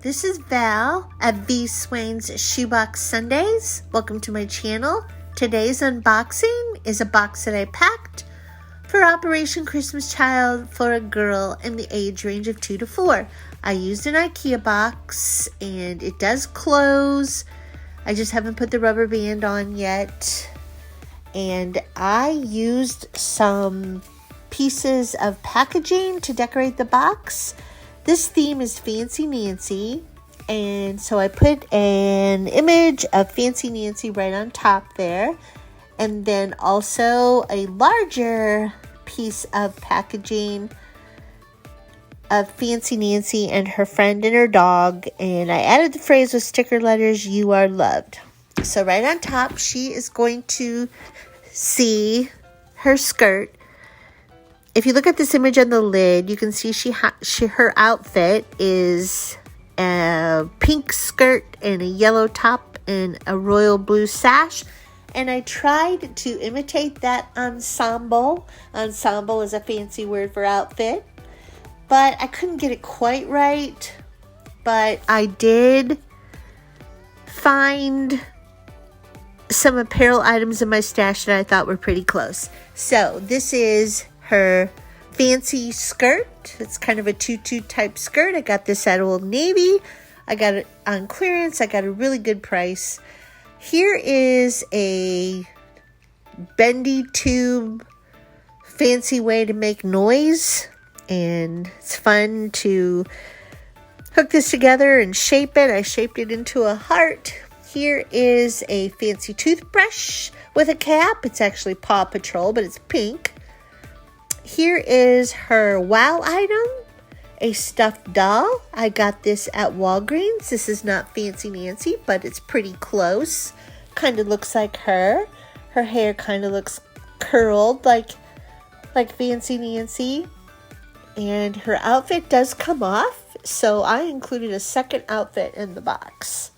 this is Val at voswain's Shoebox Sundays. Welcome to my channel. Today's unboxing is a box that I packed for Operation Christmas Child for a girl in the age range of 2 to 4. I used an IKEA box and it does close. I just haven't put the rubber band on yet. And I used some pieces of packaging to decorate the box. This theme is Fancy Nancy, and so I put an image of Fancy Nancy right on top there, and then also a larger piece of packaging of Fancy Nancy and her friend and her dog, and I added the phrase with sticker letters, "You are loved." So right on top, she is going to see her skirt. If you look at this image on the lid, you can see her outfit is a pink skirt and a yellow top and a royal blue sash. And I tried to imitate that ensemble. Ensemble is a fancy word for outfit. But I couldn't get it quite right. But I did find some apparel items in my stash that I thought were pretty close. So this is her fancy skirt. It's kind of a tutu type skirt. I got this at Old Navy. I got it on clearance. I got a really good price. Here is a bendy tube fancy way to make noise. And it's fun to hook this together and shape it. I shaped it into a heart. Here is a fancy toothbrush with a cap. It's actually Paw Patrol, but it's pink. Here is her wow item, a stuffed doll. I got this at Walgreens. This is not Fancy Nancy, but it's pretty close. Kind of looks like her. Her hair kind of looks curled like Fancy Nancy. And her outfit does come off, so I included a second outfit in the box.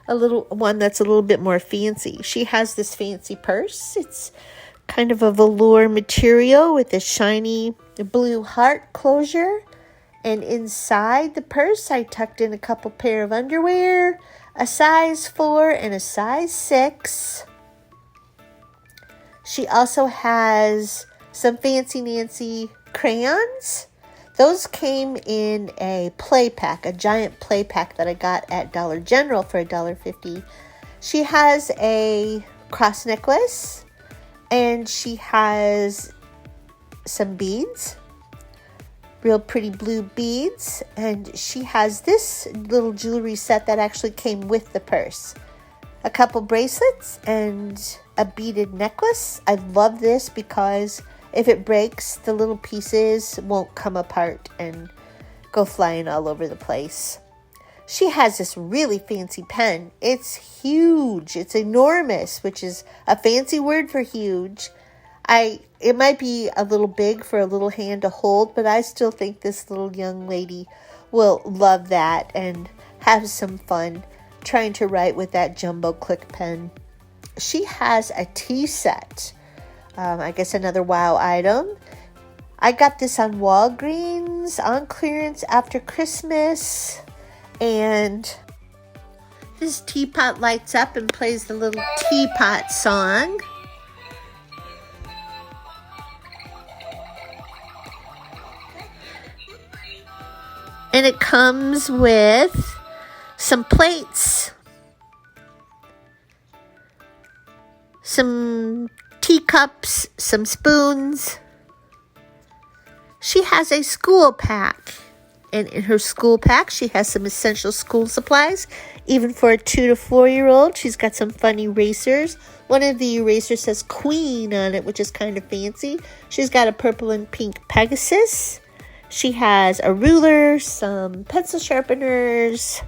A little one that's a little bit more fancy. She has this fancy purse. It's kind of a velour material with a shiny blue heart closure. And inside the purse, I tucked in a couple pair of underwear, a size 4 and a size 6. She also has some Fancy Nancy crayons. Those came in a play pack, a giant play pack that I got at Dollar General for $1.50. She has a cross necklace. And she has some beads, real pretty blue beads. And she has this little jewelry set that actually came with the purse. A couple bracelets and a beaded necklace. I love this because if it breaks, the little pieces won't come apart and go flying all over the place. She has this really fancy pen. It's huge. It's enormous, which is a fancy word for huge. It might be a little big for a little hand to hold, but I still think this little young lady will love that and have some fun trying to write with that jumbo click pen. She has a tea set. I guess another wow item. I got this on Walgreens on clearance after Christmas. And this teapot lights up and plays the little teapot song. And it comes with some plates, some teacups, some spoons. She has a school pack. And in her school pack, she has some essential school supplies. Even for a 2 to 4-year-old, she's got some fun erasers. One of the erasers says Queen on it, which is kind of fancy. She's got a purple and pink Pegasus. She has a ruler, some pencil sharpeners.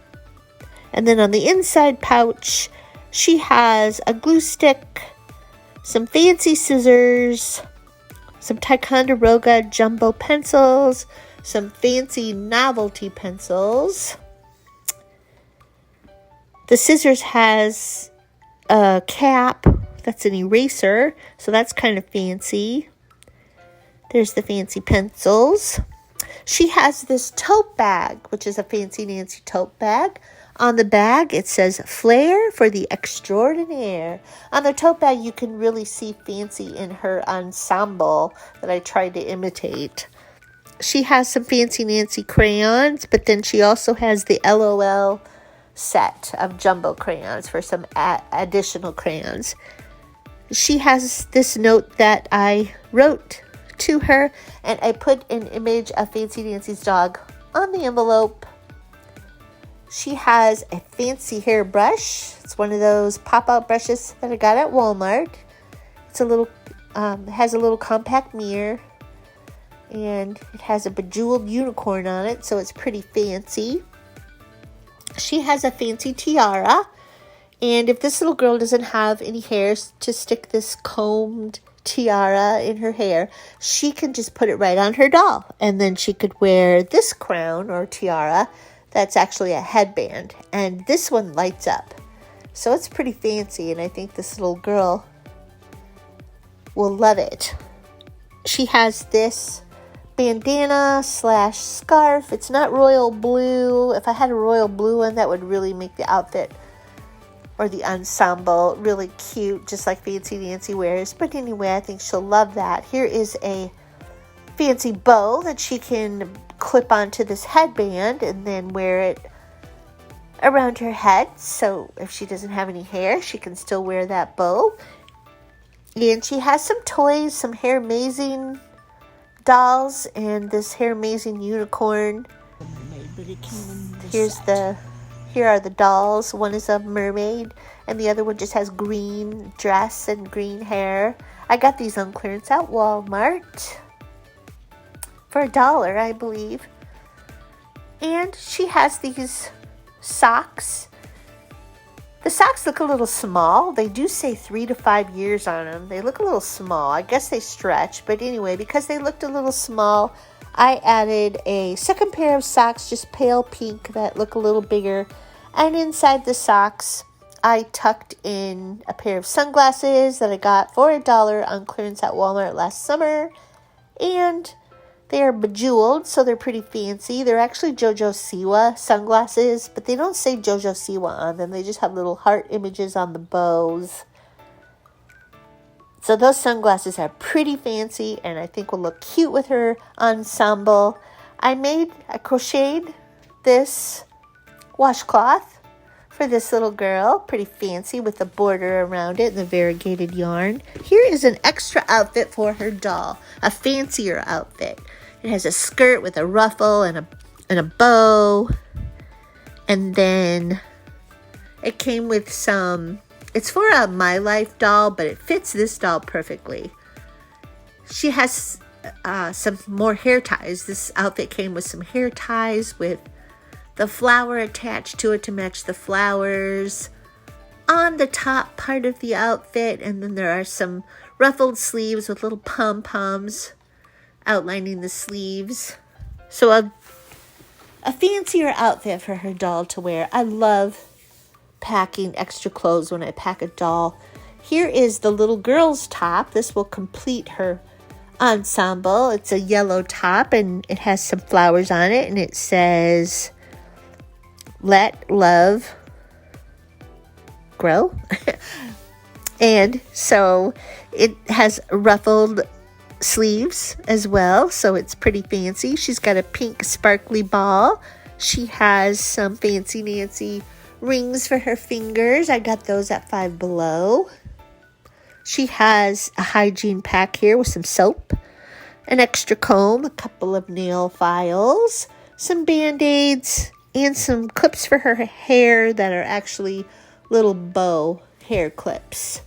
And then on the inside pouch, she has a glue stick, some fancy scissors, some Ticonderoga jumbo pencils, some fancy novelty pencils. The scissors has a cap that's an eraser, so that's kind of fancy. There's the fancy pencils. She has this tote bag, which is a Fancy Nancy tote bag. On the bag, it says, Flair for the extraordinaire. On the tote bag, you can really see Fancy in her ensemble that I tried to imitate. She has some Fancy Nancy crayons, but then she also has the LOL set of jumbo crayons for some additional crayons. She has this note that I wrote to her, and I put an image of Fancy Nancy's dog on the envelope. She has a fancy hairbrush. It's one of those pop-out brushes that I got at Walmart. It's a little, has a little compact mirror, and it has a bejeweled unicorn on it, so it's pretty fancy. She has a fancy tiara, and if this little girl doesn't have any hair to stick this combed tiara in her hair, she can just put it right on her doll, and then she could wear this crown or tiara that's actually a headband, and this one lights up, so it's pretty fancy, and I think this little girl will love it. She has this bandana / scarf. It's not royal blue. If I had a royal blue one, that would really make the outfit or the ensemble really cute, just like Fancy Nancy wears. But anyway, I think she'll love that. Here is a fancy bow that she can clip onto this headband and then wear it around her head. So if she doesn't have any hair, she can still wear that bow. And she has some toys, some Hair Amazing dolls, and this Hair Amazing unicorn. Here are the dolls. One is a mermaid, and the other one just has green dress and green hair. I got these on clearance at Walmart for $1, I believe. And she has these socks. The socks look a little small. They do say 3 to 5 years on them. They look a little small. I guess they stretch. But anyway, because they looked a little small, I added a second pair of socks, just pale pink, that look a little bigger. And inside the socks, I tucked in a pair of sunglasses that I got for $1 on clearance at Walmart last summer. And they are bejeweled, so they're pretty fancy. They're actually Jojo Siwa sunglasses, but they don't say Jojo Siwa on them. They just have little heart images on the bows. So those sunglasses are pretty fancy, and I think will look cute with her ensemble. I crocheted this washcloth for this little girl, pretty fancy with a border around it and the variegated yarn. Here is an extra outfit for her doll, a fancier outfit. It has a skirt with a ruffle and a bow, and then it came with some, it's for a My Life doll, but it fits this doll perfectly. She has some more hair ties. This outfit came with some hair ties with the flower attached to it to match the flowers on the top part of the outfit, and then there are some ruffled sleeves with little pom-poms outlining the sleeves. So a fancier outfit for her doll to wear. I love packing extra clothes when I pack a doll. Here is the little girl's top. This will complete her ensemble. It's a yellow top, and it has some flowers on it, and it says, Let Love Grow. And so it has ruffled sleeves as well, so it's pretty fancy. She's got a pink sparkly ball. She has some Fancy Nancy rings for her fingers. I got those at Five Below. She has a hygiene pack here with some soap, an extra comb, a couple of nail files, some Band-Aids, and some clips for her hair that are actually little bow hair clips.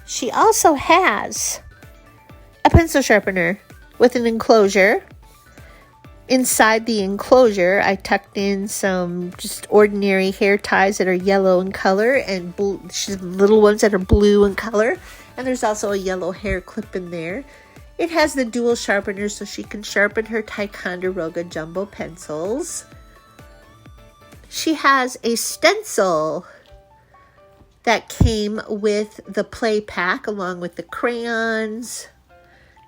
She also has a pencil sharpener with an enclosure. Inside the enclosure, I tucked in some just ordinary hair ties that are yellow in color, and little ones that are blue in color. And there's also a yellow hair clip in there. It has the dual sharpener so she can sharpen her Ticonderoga jumbo pencils. She has a stencil that came with the play pack along with the crayons,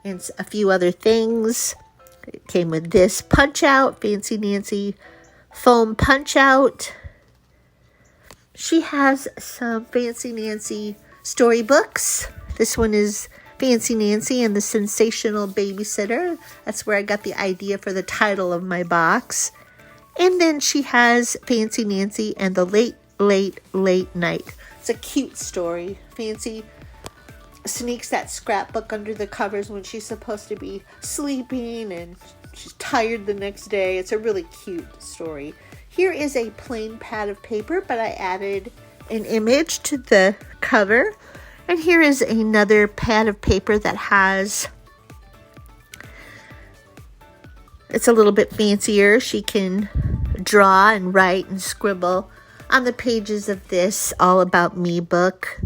and a few other things. It came with this punch out, Fancy Nancy foam punch out. She has some Fancy Nancy storybooks. This one is Fancy Nancy and the Sensational Babysitter. That's where I got the idea for the title of my box. And then she has Fancy Nancy and the Late, Late, Late Night. It's a cute story. Fancy sneaks that scrapbook under the covers when she's supposed to be sleeping and she's tired the next day. It's a really cute story. Here is a plain pad of paper, but I added an image to the cover. And here is another pad of paper that has, it's a little bit fancier. She can draw and write and scribble on the pages of this All About Me book.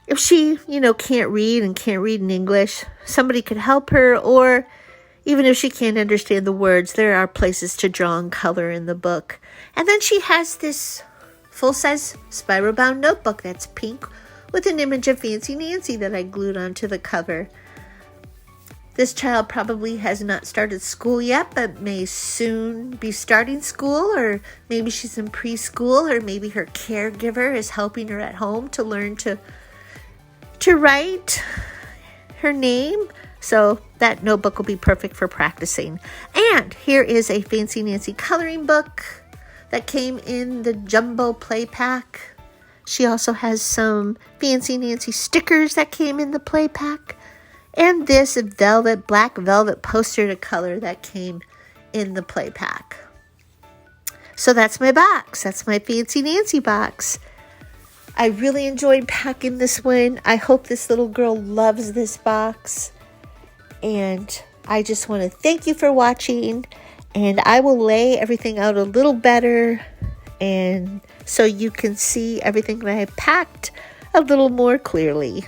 If she, can't read and can't read in English, somebody could help her, or even if she can't understand the words, there are places to draw and color in the book. And then she has this full-size spiral-bound notebook that's pink with an image of Fancy Nancy that I glued onto the cover. This child probably has not started school yet, but may soon be starting school, or maybe she's in preschool, or maybe her caregiver is helping her at home to learn to write her name. So that notebook will be perfect for practicing. And here is a Fancy Nancy coloring book that came in the jumbo play pack. She also has some Fancy Nancy stickers that came in the play pack. And this black velvet poster to color that came in the play pack. So that's my box. That's my Fancy Nancy box. I really enjoyed packing this one. I hope this little girl loves this box. And I just want to thank you for watching. And I will lay everything out a little better, and so you can see everything that I packed a little more clearly.